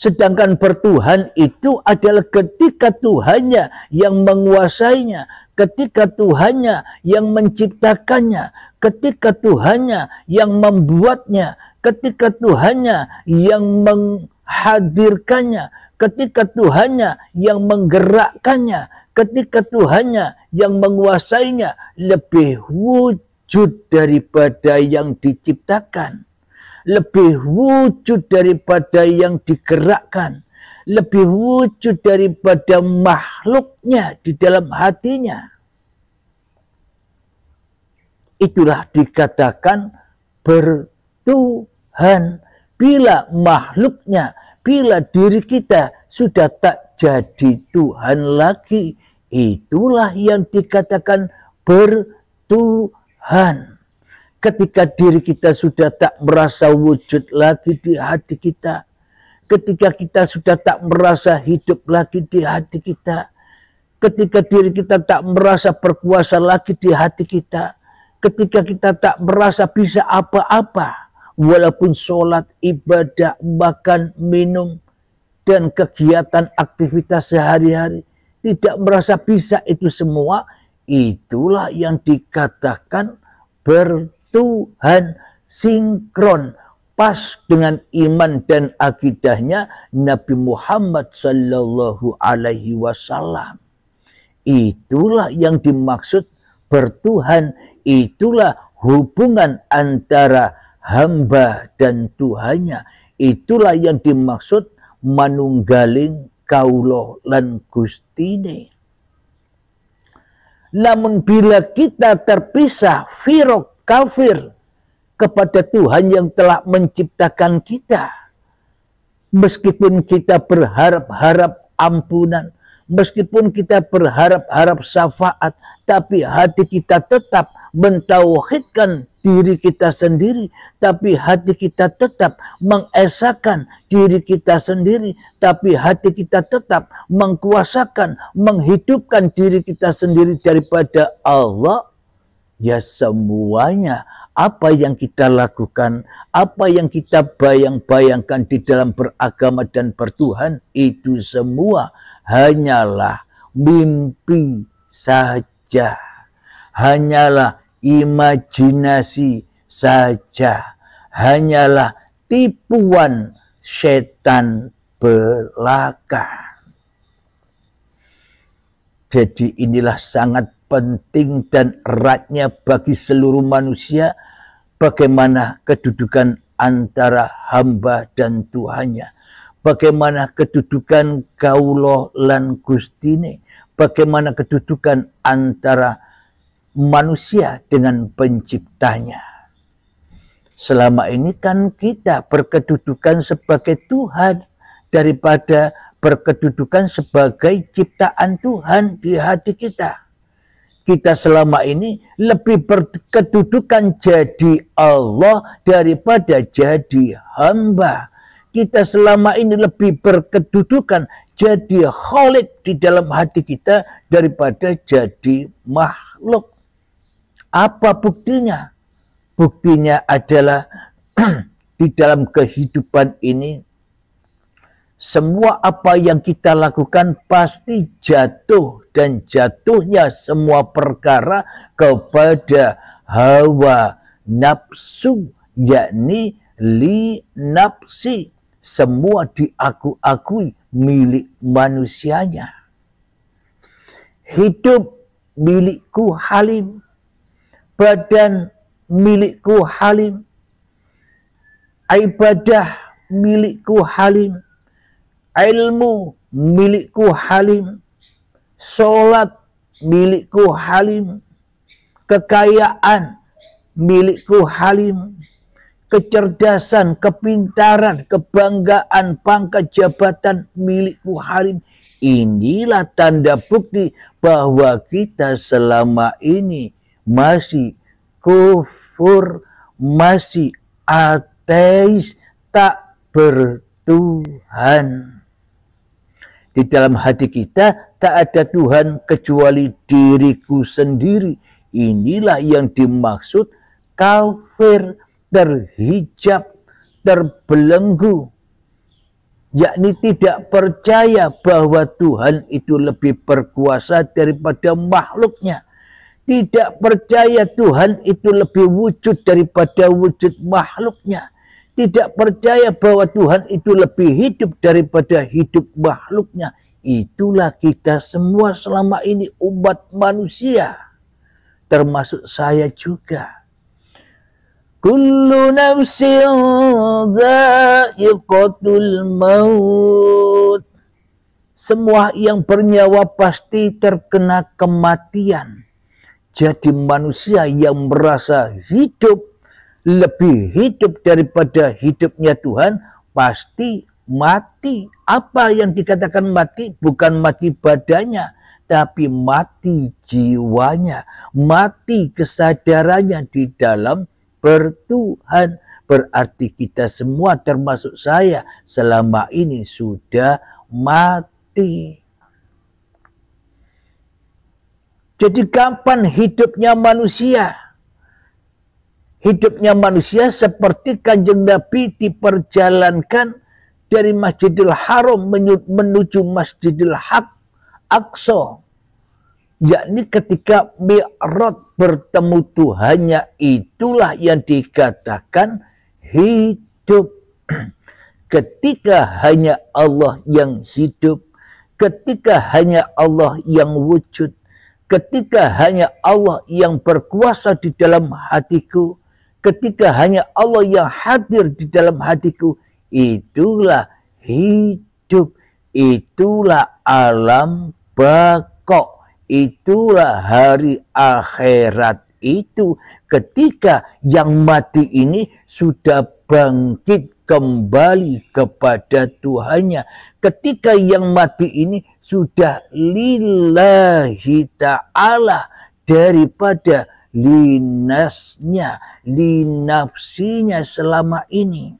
Sedangkan bertuhan itu adalah ketika Tuhannya yang menguasainya, ketika Tuhannya yang menciptakannya, ketika Tuhannya yang membuatnya, ketika Tuhannya yang menghadirkannya, ketika Tuhannya yang menggerakkannya, ketika Tuhannya yang menguasainya, lebih wujud daripada yang diciptakan, lebih wujud daripada yang digerakkan, lebih wujud daripada makhluknya di dalam hatinya. Itulah dikatakan bertuhan. Bila makhluknya, bila diri kita sudah tak jadi Tuhan lagi, itulah yang dikatakan bertuhan. Ketika diri kita sudah tak merasa wujud lagi di hati kita, ketika kita sudah tak merasa hidup lagi di hati kita, ketika diri kita tak merasa berkuasa lagi di hati kita, ketika kita tak merasa bisa apa-apa, walaupun sholat, ibadah, makan, minum, dan kegiatan aktivitas sehari-hari, tidak merasa bisa itu semua, itulah yang dikatakan bertuhan, sinkron, pas dengan iman dan akidahnya Nabi Muhammad Sallallahu Alaihi Wasallam. Itulah yang dimaksud bertuhan, itulah hubungan antara hamba dan Tuhannya, itulah yang dimaksud manunggaling kaulo lan gustine. Namun bila kita terpisah, firok, kafir kepada Tuhan yang telah menciptakan kita, meskipun kita berharap-harap ampunan, meskipun kita berharap-harap syafaat, tapi hati kita tetap mentauhidkan diri kita sendiri, tapi hati kita tetap mengesahkan diri kita sendiri, tapi hati kita tetap mengkuasakan, menghidupkan diri kita sendiri daripada Allah, ya semuanya apa yang kita lakukan, apa yang kita bayang-bayangkan di dalam beragama dan bertuhan, itu semua hanyalah mimpi saja, hanyalah imajinasi saja, hanyalah tipuan setan belaka. Jadi inilah sangat penting dan eratnya bagi seluruh manusia bagaimana kedudukan antara hamba dan Tuhannya, bagaimana kedudukan kaulo lan gustine, bagaimana kedudukan antara manusia dengan penciptanya. Selama ini kan kita berkedudukan sebagai Tuhan daripada berkedudukan sebagai ciptaan Tuhan di hati kita. Kita selama ini lebih berkedudukan jadi Allah daripada jadi hamba. Kita selama ini lebih berkedudukan jadi Khalik di dalam hati kita daripada jadi makhluk. Apa buktinya? Buktinya adalah di dalam kehidupan ini, semua apa yang kita lakukan pasti jatuh, dan jatuhnya semua perkara kepada hawa nafsu, yakni li nafsi. Semua diaku-akui milik manusianya. Hidup milikku Halim, badan milikku Halim, ibadah milikku Halim, ilmu milikku Halim, sholat milikku Halim, kekayaan milikku Halim, kecerdasan, kepintaran, kebanggaan, pangkat jabatan milikku Halim. Inilah tanda bukti bahwa kita selama ini masih kufur, masih ateis, tak bertuhan. Di dalam hati kita tak ada Tuhan kecuali diriku sendiri. Inilah yang dimaksud kafir, terhijab, terbelenggu, yakni tidak percaya bahwa Tuhan itu lebih berkuasa daripada makhluknya, tidak percaya Tuhan itu lebih wujud daripada wujud makhluknya, tidak percaya bahwa Tuhan itu lebih hidup daripada hidup makhluknya. Itulah kita semua selama ini, umat manusia, termasuk saya juga. Kullu nafsin dha'iqatul maut. Semua yang bernyawa pasti terkena kematian. Jadi manusia yang merasa hidup, lebih hidup daripada hidupnya Tuhan, pasti mati. Apa yang dikatakan mati? Bukan mati badannya, tapi mati jiwanya, mati kesadarannya di dalam bertuhan. Berarti kita semua termasuk saya selama ini sudah mati. Jadi kapan hidupnya manusia? Hidupnya manusia seperti Kanjeng Nabi diperjalankan dari Masjidil Haram menuju Masjidil Aqsa, yakni ketika Mi'raj bertemu Tuhannya, itulah yang dikatakan hidup. Ketika hanya Allah yang hidup, ketika hanya Allah yang wujud, ketika hanya Allah yang berkuasa di dalam hatiku, ketika hanya Allah yang hadir di dalam hatiku, itulah hidup, itulah alam baka, itulah hari akhirat. Itu ketika yang mati ini sudah bangkit kembali kepada Tuhannya, ketika yang mati ini sudah lillahi ta'ala, daripada linasnya, linafsinya selama ini.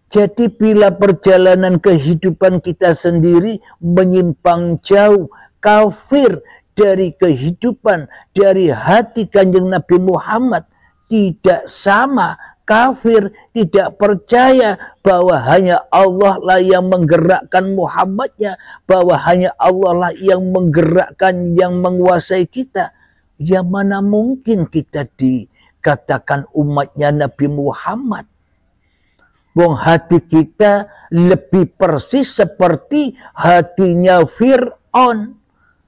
Jadi bila perjalanan kehidupan kita sendiri menyimpang jauh, kafir dari kehidupan, dari hati Kanjeng Nabi Muhammad, tidak sama, kafir, tidak percaya bahwa hanya Allah lah yang menggerakkan Muhammadnya, bahwa hanya Allah lah yang menggerakkan, yang menguasai kita. Ya mana mungkin kita dikatakan umatnya Nabi Muhammad? Wong hati kita lebih persis seperti hatinya Fir'aun.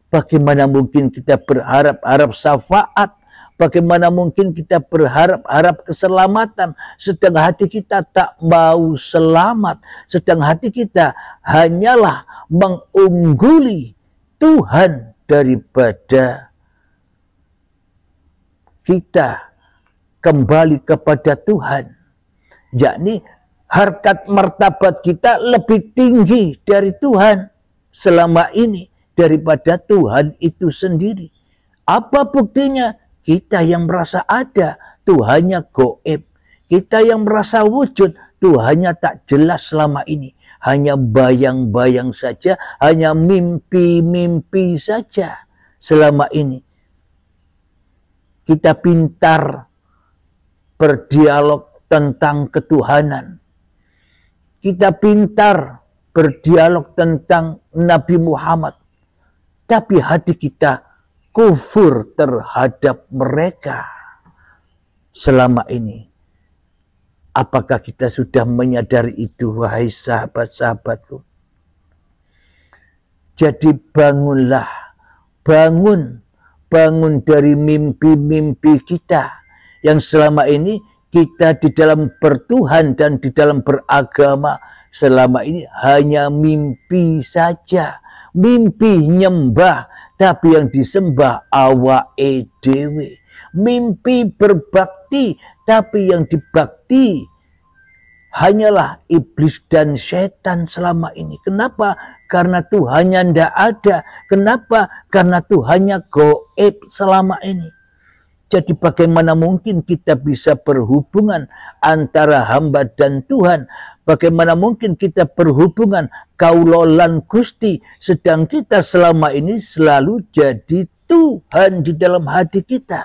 Bagaimana mungkin kita berharap-harap syafaat? Bagaimana mungkin kita berharap-harap keselamatan, sedang hati kita tak mau selamat, sedang hati kita hanyalah mengungguli Tuhan daripada kita kembali kepada Tuhan. Yakni harkat martabat kita lebih tinggi dari Tuhan selama ini daripada Tuhan itu sendiri. Apa buktinya? Kita yang merasa ada, Tuhannya goib. Kita yang merasa wujud, Tuhannya tak jelas selama ini. Hanya bayang-bayang saja, hanya mimpi-mimpi saja selama ini. Kita pintar berdialog tentang ketuhanan. Kita pintar berdialog tentang Nabi Muhammad. Tapi hati kita kufur terhadap mereka selama ini. Apakah kita sudah menyadari itu, wahai sahabat-sahabatku? Jadi bangunlah, bangun dari mimpi-mimpi kita yang selama ini kita di dalam bertuhan dan di dalam beragama selama ini hanya mimpi saja. Mimpi nyembah, tapi yang disembah awake dhewe. Mimpi berbakti, tapi yang dibakti hanyalah iblis dan setan selama ini. Kenapa? Karena Tuhannya ndak ada. Kenapa? Karena Tuhannya goib selama ini. Jadi bagaimana mungkin kita bisa berhubungan antara hamba dan Tuhan? Bagaimana mungkin kita berhubungan kaulo lan Gusti, sedang kita selama ini selalu jadi Tuhan di dalam hati kita,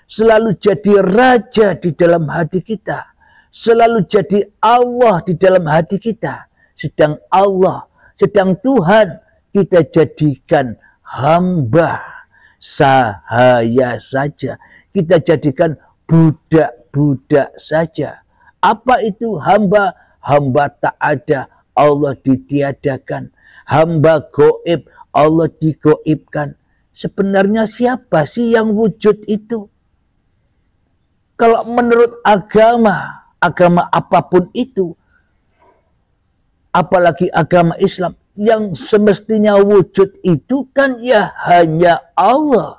selalu jadi raja di dalam hati kita, selalu jadi Allah di dalam hati kita. Sedang Tuhan kita jadikan hamba sahaya saja. Kita jadikan budak-budak saja. Apa itu hamba? Hamba tak ada, Allah ditiadakan. Hamba goib, Allah digoibkan. Sebenarnya siapa sih yang wujud itu? Kalau menurut agama apapun itu, apalagi agama Islam, yang semestinya wujud itu kan ya hanya Allah.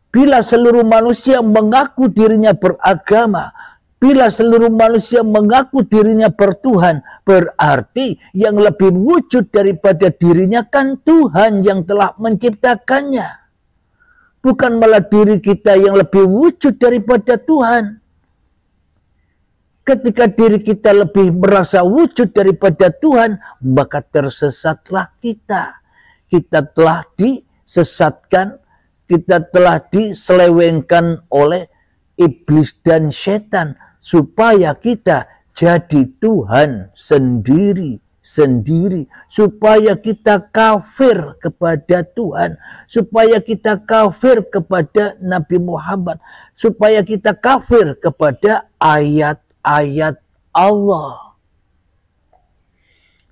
Bila seluruh manusia mengaku dirinya beragama, bila seluruh manusia mengaku dirinya bertuhan, berarti yang lebih wujud daripada dirinya kan Tuhan yang telah menciptakannya. Bukan malah diri kita yang lebih wujud daripada Tuhan. Ketika diri kita lebih merasa wujud daripada Tuhan, maka tersesatlah kita. Kita telah disesatkan, kita telah diselewengkan oleh iblis dan setan, supaya kita jadi Tuhan sendiri, supaya kita kafir kepada Tuhan, supaya kita kafir kepada Nabi Muhammad, supaya kita kafir kepada ayat-ayat Allah.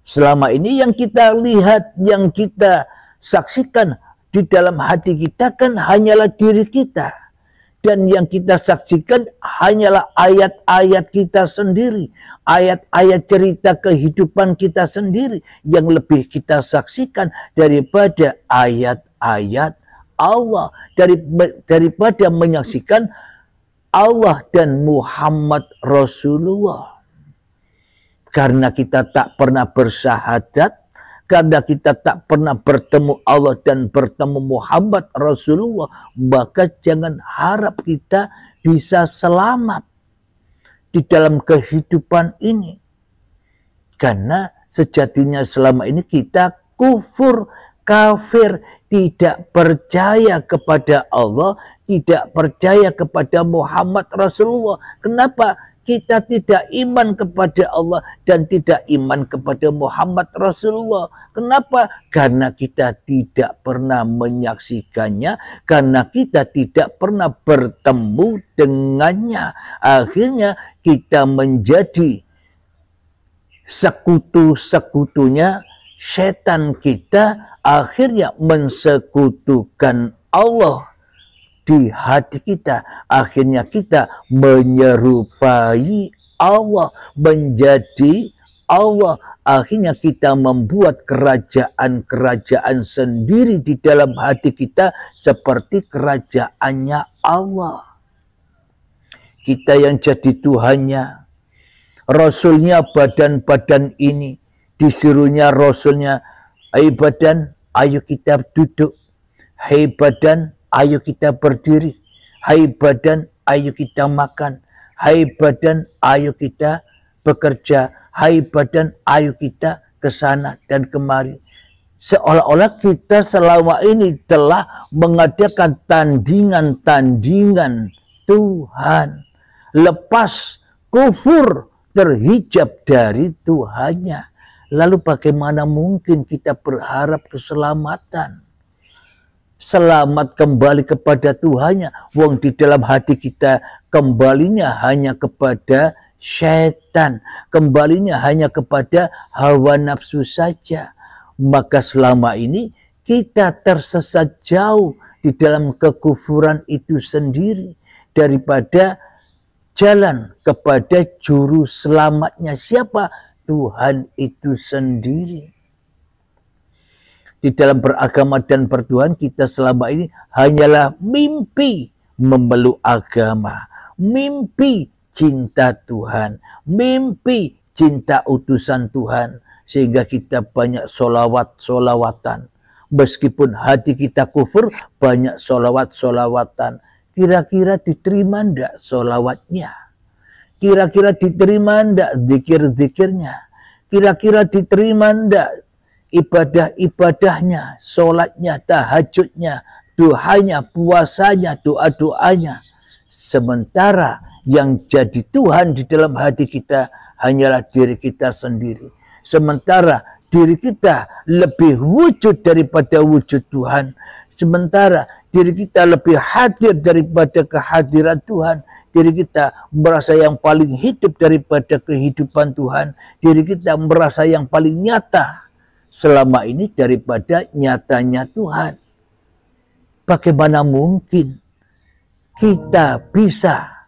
Selama ini yang kita lihat, yang kita saksikan di dalam hati kita kan hanyalah diri kita. Dan yang kita saksikan hanyalah ayat-ayat kita sendiri. Ayat-ayat cerita kehidupan kita sendiri. Yang lebih kita saksikan daripada ayat-ayat Allah. Daripada menyaksikan Allah dan Muhammad Rasulullah. Karena kita tak pernah bersyahadat, karena kita tak pernah bertemu Allah dan bertemu Muhammad Rasulullah, maka jangan harap kita bisa selamat di dalam kehidupan ini. Karena sejatinya selama ini kita kufur, kafir, tidak percaya kepada Allah, tidak percaya kepada Muhammad Rasulullah. Kenapa? Kita tidak iman kepada Allah dan tidak iman kepada Muhammad Rasulullah. Kenapa? Karena kita tidak pernah menyaksikannya, karena kita tidak pernah bertemu dengannya. Akhirnya kita menjadi sekutu-sekutunya setan, kita akhirnya mensekutukan Allah di hati kita. Akhirnya kita menyerupai Allah, menjadi Allah. Akhirnya kita membuat kerajaan-kerajaan sendiri di dalam hati kita seperti kerajaannya Allah. Kita yang jadi Tuhannya. Rasulnya badan-badan ini. Disuruhnya Rasulnya, hai badan, ayo kita duduk. Hai badan, ayo kita berdiri. Hai badan, ayo kita makan. Hai badan, ayo kita bekerja. Hai badan, ayo kita ke sana dan kemari. Seolah-olah kita selama ini telah mengadakan tandingan-tandingan Tuhan. Lepas kufur, terhijab dari Tuhannya. Lalu bagaimana mungkin kita berharap keselamatan? Selamat kembali kepada Tuhannya. Wong di dalam hati kita kembalinya hanya kepada setan. Kembalinya hanya kepada hawa nafsu saja. Maka selama ini kita tersesat jauh di dalam kekufuran itu sendiri. Daripada jalan kepada juru selamatnya. Siapa? Tuhan itu sendiri. Di dalam beragama dan bertuhan kita selama ini hanyalah mimpi memeluk agama. Mimpi cinta Tuhan. Mimpi cinta utusan Tuhan. Sehingga kita banyak solawat-solawatan. Meskipun hati kita kufur, banyak solawat-solawatan. Kira-kira diterima enggak solawatnya? Kira-kira diterima enggak zikir-zikirnya? Kira-kira diterima enggak ibadah-ibadahnya, sholatnya, tahajudnya, doanya, puasanya, doa-doanya. Sementara Yang jadi Tuhan di dalam hati kita hanyalah diri kita sendiri. Sementara diri kita lebih wujud daripada wujud Tuhan. Sementara diri kita lebih hadir daripada kehadiran Tuhan. Diri kita merasa yang paling hidup daripada kehidupan Tuhan. Diri kita merasa yang paling nyata selama ini daripada nyatanya Tuhan. Bagaimana mungkin kita bisa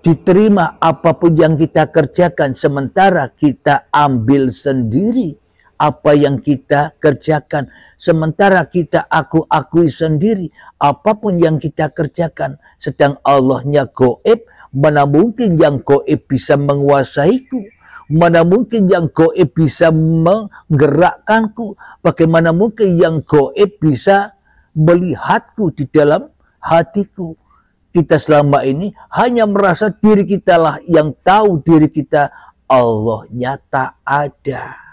diterima apapun yang kita kerjakan sementara kita ambil sendiri apa yang kita kerjakan, sementara kita akui sendiri apapun yang kita kerjakan, sedang Allahnya goib. Mana mungkin yang goib bisa menguasaiku? Mana mungkin yang goib bisa menggerakkanku? Bagaimana mungkin yang goib bisa melihatku di dalam hatiku? Kita selama ini hanya merasa diri kita lah yang tahu diri kita. Allah nyata ada.